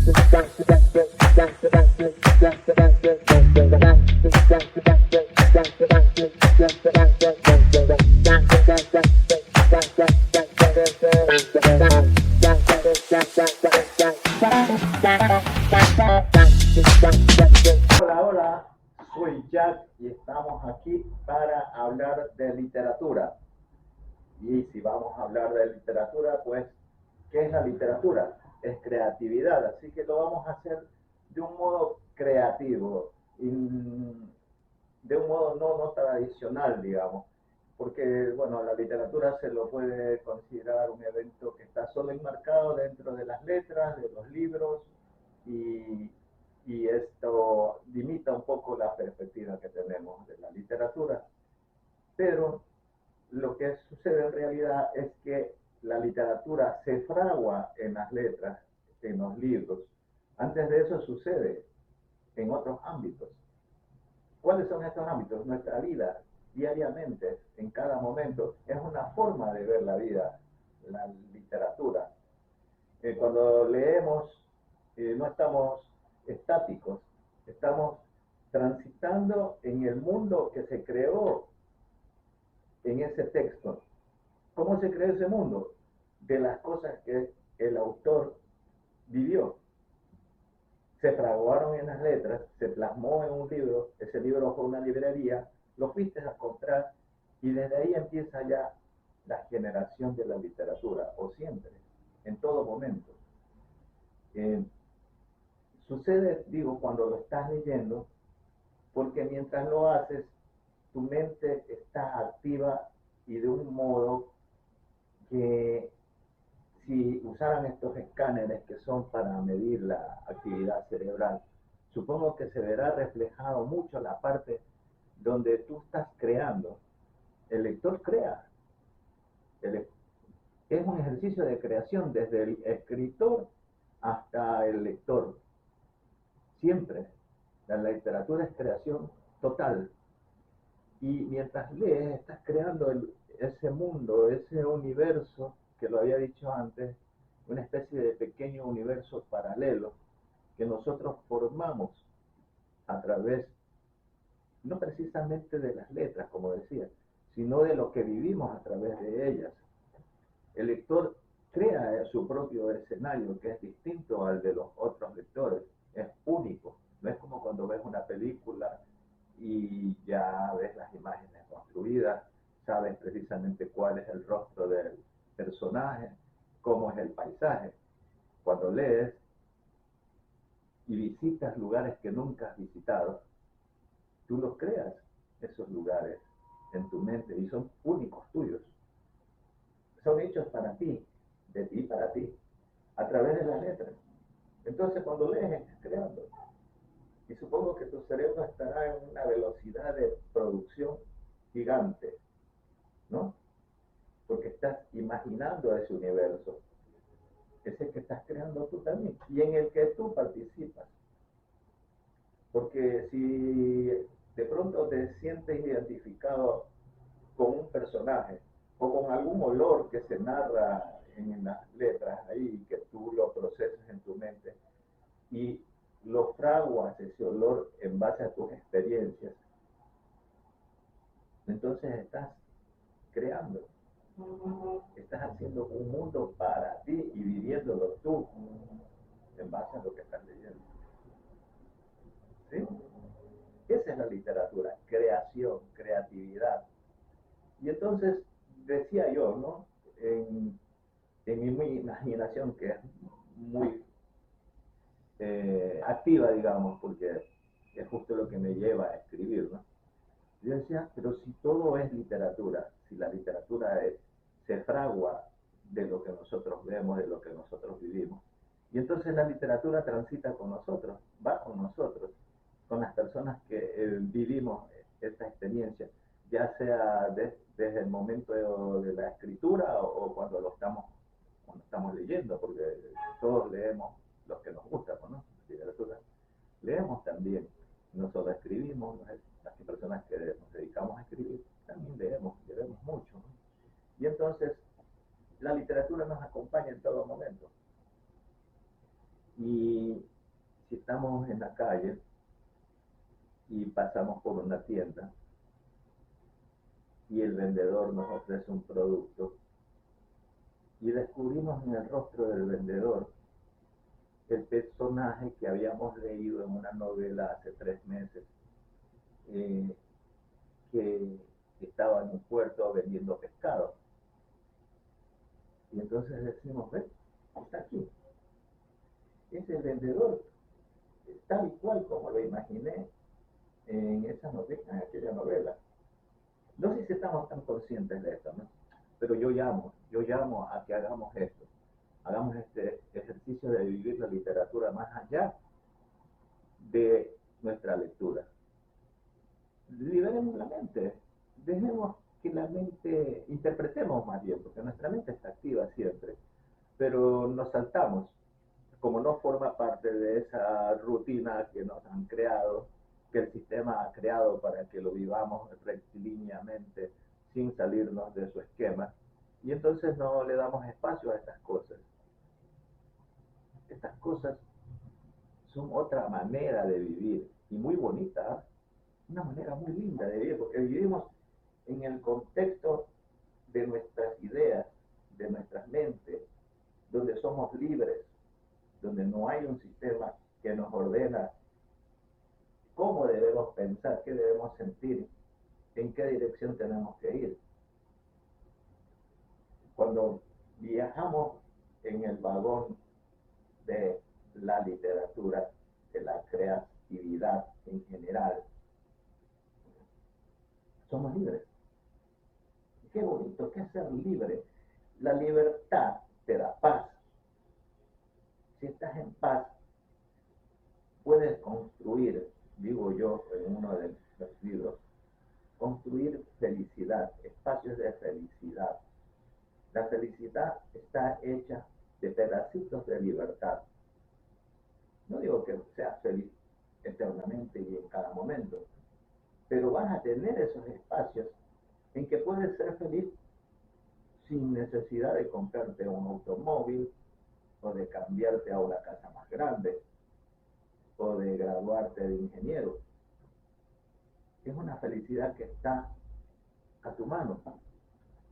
Hola, hola, soy Jack y estamos aquí para hablar de literatura. Y si vamos a hablar de literatura, pues, ¿qué es la literatura? Es creatividad, así que lo vamos a hacer de un modo creativo, de un modo no tradicional, digamos, porque, bueno, la literatura se lo puede considerar un evento que está solo enmarcado dentro de las letras, de los libros, y, y esto limita un poco la perspectiva que tenemos de la literatura. Pero lo que sucede en realidad es que la literatura se fragua en las letras, en los libros. Antes de eso sucede en otros ámbitos. ¿Cuáles son estos ámbitos? Nuestra vida, diariamente, en cada momento, es una forma de ver la vida, la literatura. Cuando leemos, no estamos estáticos, estamos transitando en el mundo que se creó en ese texto. ¿Cómo se creó ese mundo? De las cosas que el autor vivió. Se fraguaron en las letras, se plasmó en un libro, ese libro fue una librería, lo fuiste a comprar y desde ahí empieza ya la generación de la literatura, o siempre, en todo momento. Eh, Sucede, digo, cuando lo estás leyendo, porque mientras lo haces, tu mente está activa y de un modo que si usaran estos escáneres que son para medir la actividad cerebral, supongo que se verá reflejado mucho la parte donde tú estás creando. El lector crea. El, es un ejercicio de creación desde el escritor hasta el lector. Siempre. La literatura es creación total. Y mientras lees, estás creando ese mundo, ese universo, que lo había dicho antes, una especie de pequeño universo paralelo que nosotros formamos a través, no precisamente de las letras, como decía, sino de lo que vivimos a través de ellas. El lector crea su propio escenario, que es distinto al de los otros lectores, es único. No es como cuando ves una película y ya ves las imágenes construidas, sabes precisamente cuál es el rostro del personaje, cómo es el paisaje. Cuando lees y visitas lugares que nunca has visitado, tú los creas, esos lugares, en tu mente y son únicos tuyos. Son hechos para ti, de ti para ti, a través de las letras. Entonces cuando lees estás creando. Y supongo que tu cerebro estará en una velocidad de producción gigante, ¿no? Porque estás imaginando ese universo, ese que estás creando tú también, y en el que tú participas. Porque si de pronto te sientes identificado con un personaje o con algún olor que se narra en las letras ahí, que tú lo procesas en tu mente y lo fraguas ese olor en base a tus experiencias, entonces estás creando, estás haciendo un mundo para ti y viviéndolo tú en base a lo que estás leyendo. ¿Sí? Esa es la literatura, creación, creatividad. Y entonces decía yo, ¿no? En mi imaginación, que es muy activa, digamos, porque es justo lo que me lleva a escribir, ¿no? Yo decía, pero si todo es literatura, si la literatura se fragua de lo que nosotros vemos, de lo que nosotros vivimos, y entonces la literatura transita con nosotros, va con nosotros, con las personas que vivimos esta experiencia, ya sea desde el momento de la escritura o cuando estamos leyendo, porque todos leemos lo que nos gusta, ¿no? Literatura. Leemos también, no solo escribimos, las personas que nos dedicamos a escribir, también leemos mucho, ¿no? Y entonces la literatura nos acompaña en todo momento. Y si estamos en la calle y pasamos por una tienda y el vendedor nos ofrece un producto y descubrimos en el rostro del vendedor el personaje que habíamos leído en una novela hace 3 meses, eh, que estaba en un puerto vendiendo pescado. Y entonces decimos, ¿ves? Está aquí. Es el vendedor, tal y cual como lo imaginé en esa novela, en aquella novela. No sé si estamos tan conscientes de esto, ¿no? Pero yo llamo a que hagamos este ejercicio de vivir la literatura más allá de nuestra lectura. Liberemos la mente, dejemos que la mente, interpretemos más bien, porque nuestra mente está activa siempre, pero nos saltamos, como no forma parte de esa rutina que nos han creado, que el sistema ha creado para que lo vivamos rectilíneamente, sin salirnos de su esquema, y entonces no le damos espacio a estas cosas. Estas cosas son otra manera de vivir, y muy bonita, una manera muy linda de vivir, porque vivimos en el contexto de nuestras ideas, de nuestras mentes, donde somos libres, donde no hay un sistema que nos ordena cómo debemos pensar, qué debemos sentir, en qué dirección tenemos que ir. Cuando viajamos en el vagón de la literatura, de la creatividad en general, somos libres. Qué bonito, qué es ser libre. La libertad te da paz. Si estás en paz, puedes construir, digo yo en uno de los libros, construir felicidad, espacios de felicidad. La felicidad está hecha de pedacitos de libertad. No digo que seas feliz eternamente y en cada momento, pero vas a tener esos espacios en que puedes ser feliz sin necesidad de comprarte un automóvil o de cambiarte a una casa más grande o de graduarte de ingeniero. Es una felicidad que está a tu mano.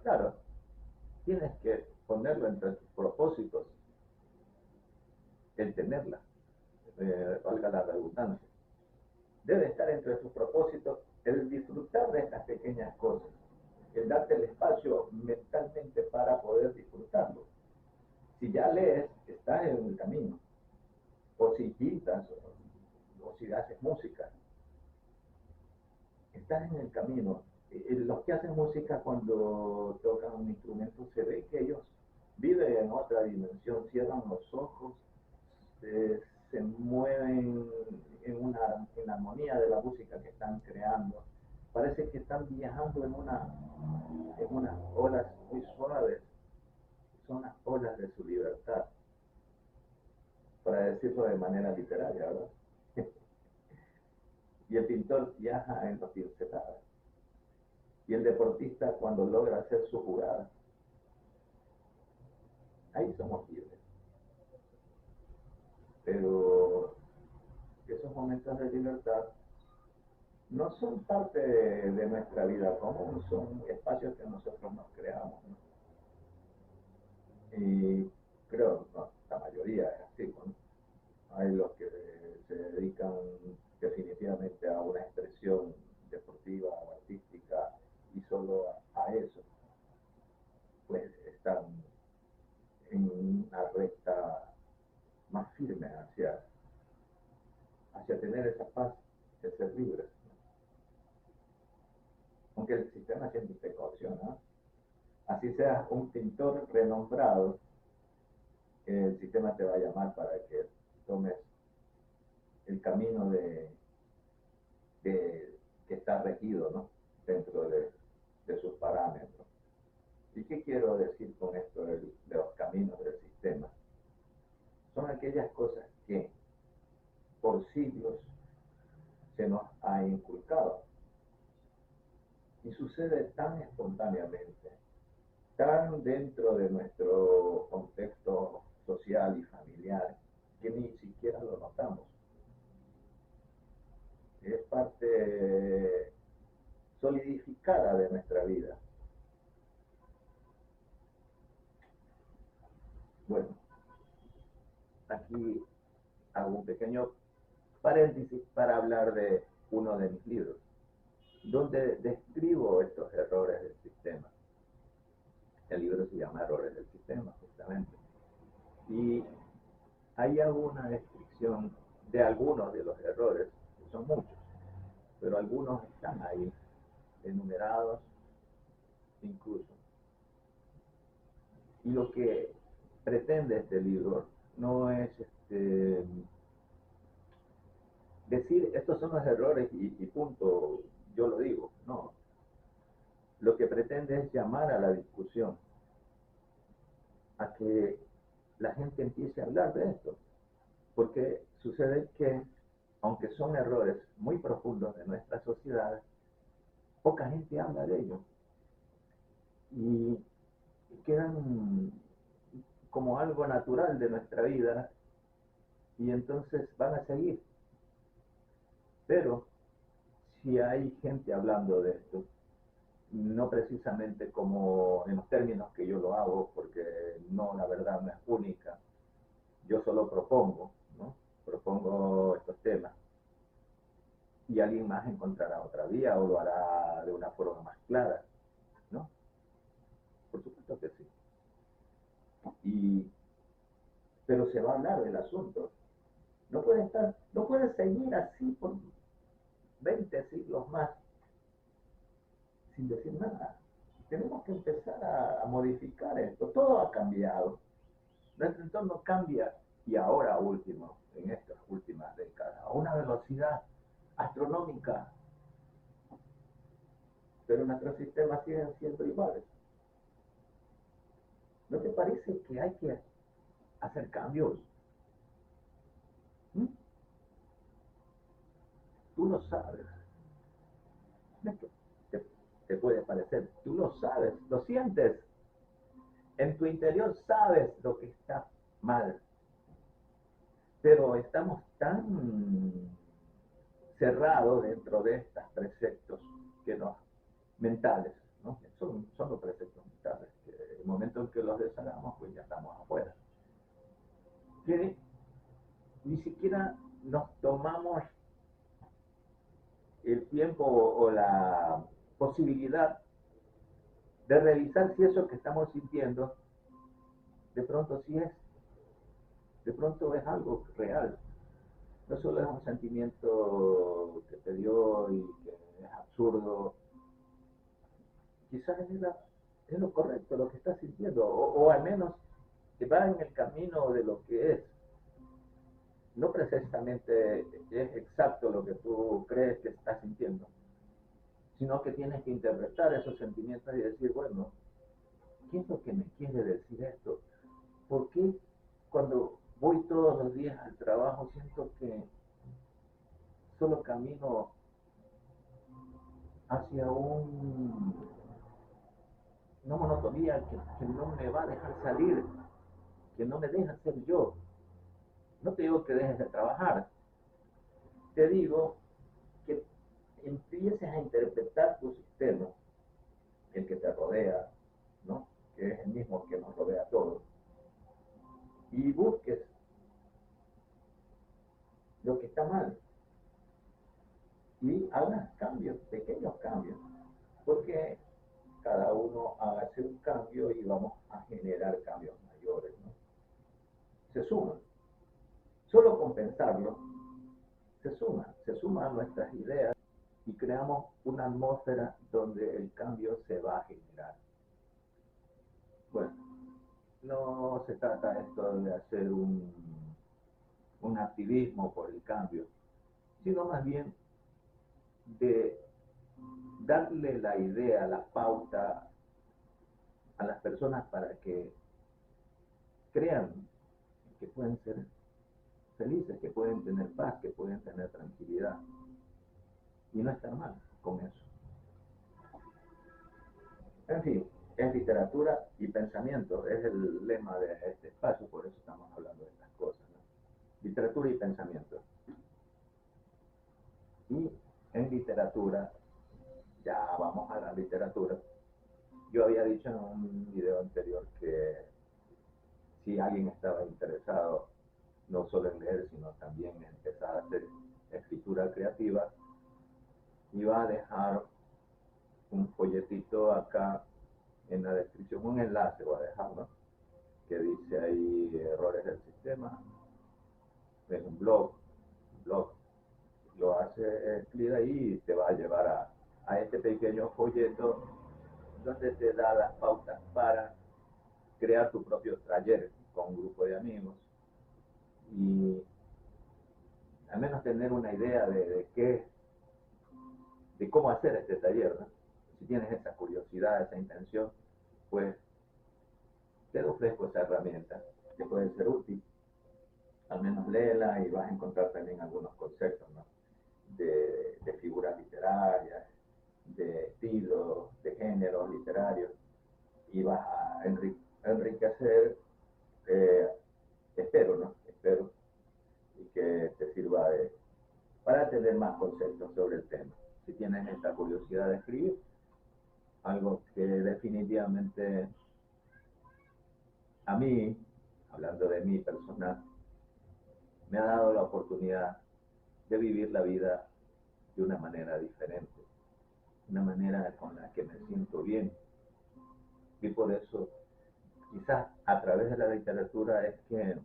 Claro, tienes que ponerlo entre tus propósitos, el tenerla, valga la redundancia. Debe estar entre tus propósitos el disfrutar de estas pequeñas cosas, el darte el espacio mentalmente para poder disfrutarlo. Si ya lees, estás en el camino. O si pintas, o si haces música, estás en el camino. Los que hacen música cuando tocan un instrumento se ve que ellos viven en otra dimensión, cierran los ojos, se mueven en la armonía de la música que están creando. Parece que están viajando en unas olas muy suaves, son las olas de su libertad, para decirlo de manera literaria, ¿verdad? Y el pintor viaja en los pinceladas. Y el deportista cuando logra hacer su jugada, ahí somos libres. Pero esos momentos de libertad no son parte de nuestra vida común, son espacios que nosotros nos creamos, ¿no? Y creo, no, la mayoría es así, ¿no? Hay los que se dedican definitivamente a una expresión deportiva o artística y solo a eso, pues están en una recta más firme hacia tener esa paz de ser libres. Aunque el sistema siempre te coacciona, así seas un pintor renombrado, el sistema te va a llamar para que tomes el camino que está regido, ¿no? Dentro de sus parámetros. ¿Y qué quiero decir con esto de los caminos del sistema? Son aquellas cosas que por siglos se nos ha inculcado y sucede tan espontáneamente, tan dentro de nuestro contexto social y familiar, que ni cara de nuestra vida. Bueno, aquí hago un pequeño paréntesis para hablar de uno de mis libros, donde describo estos errores del sistema. El libro se llama Errores del Sistema, justamente. Y ahí hago una descripción de algunos de los errores, que son muchos, pero algunos están ahí, enumerados incluso. Y lo que pretende este libro no es decir estos son los errores y punto, yo lo digo, no. Lo que pretende es llamar a la discusión, a que la gente empiece a hablar de esto, porque sucede que, aunque son errores muy profundos de nuestra sociedad, poca gente habla de ello y quedan como algo natural de nuestra vida y entonces van a seguir. Pero si hay gente hablando de esto, no precisamente como en los términos que yo lo hago, porque no, la verdad no es única, yo solo propongo, ¿no? Propongo estos temas y alguien más encontrará otra vía o lo hará de una forma más clara, ¿no? Por supuesto que sí. Pero se va a hablar del asunto. No puede seguir así por 20 siglos más sin decir nada. Tenemos que empezar a modificar esto. Todo ha cambiado. Nuestro entorno cambia y ahora último, en estas últimas décadas, a una velocidad astronómica. Pero nuestros sistemas siguen siendo iguales. ¿No te parece que hay que hacer cambios? ¿Mm? Tú lo sabes. Te puede parecer, tú lo sabes, lo sientes. En tu interior sabes lo que está mal. Pero estamos tan cerrados dentro de estos preceptos que no, mentales, ¿no? Son los preceptos mentales, que en el momento en que los deshagamos, pues ya estamos afuera. Que ni siquiera nos tomamos el tiempo o la posibilidad de revisar si eso que estamos sintiendo de pronto sí es, de pronto es algo real. No solo es un sentimiento que te dio y que es absurdo, quizás es lo correcto lo que estás sintiendo, o al menos que va en el camino de lo que es. No precisamente es exacto lo que tú crees que estás sintiendo, sino que tienes que interpretar esos sentimientos y decir, bueno, ¿qué es lo que me quiere decir esto? ¿Por qué cuando voy todos los días al trabajo siento que solo camino hacia una monotonía que no me va a dejar salir, que no me deja ser yo? No te digo que dejes de trabajar, te digo que empieces a interpretar tu sistema, el que te rodea, ¿no? Que es el mismo que nos rodea a todos, y busques lo que está mal y hagas cambios, pequeños cambios, porque cada uno hace un cambio y vamos a generar cambios mayores, ¿no? Se suman, solo con pensarlo, se suman a nuestras ideas y creamos una atmósfera donde el cambio se va a generar. Bueno, no se trata esto de hacer un activismo por el cambio, sino más bien de darle la idea, la pauta a las personas para que crean que pueden ser felices, que pueden tener paz, que pueden tener tranquilidad y no estar mal con eso. En fin, es literatura y pensamiento, es el lema de este espacio, por eso estamos hablando de estas cosas, ¿no? Literatura y pensamiento. Y en literatura ya vamos a la literatura. Yo había dicho en un video anterior que si alguien estaba interesado no solo en leer, sino también en empezar a hacer escritura creativa, iba a dejar un folletito acá en la descripción, un enlace voy a dejar, ¿no? Que dice ahí errores del sistema, es un blog, lo hace clic ahí y te va a llevar a este pequeño folleto donde te da las pautas para crear tu propio taller con un grupo de amigos y al menos tener una idea de cómo hacer este taller, ¿no? Si tienes esa curiosidad, esa intención, pues te ofrezco esa herramienta que puede ser útil. Al menos léela y vas a encontrar también algunos conceptos, ¿no? de figuras literarias, de estilos, de géneros literarios, y vas a enriquecer, espero, ¿no? Espero, y que te sirva para tener más conceptos sobre el tema. Si tienes esta curiosidad de escribir, algo que definitivamente a mí, hablando de mi personal, me ha dado la oportunidad de vivir la vida de una manera diferente, una manera con la que me siento bien. Y por eso, quizás a través de la literatura es que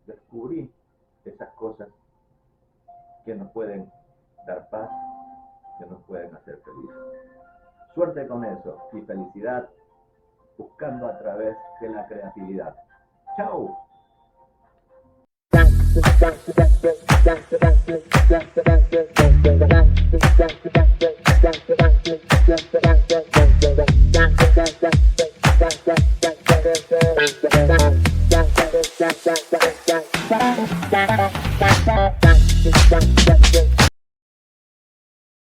descubrí esas cosas que nos pueden dar paz, que nos pueden hacer felices. Suerte con eso y felicidad buscando a través de la creatividad. ¡Chao!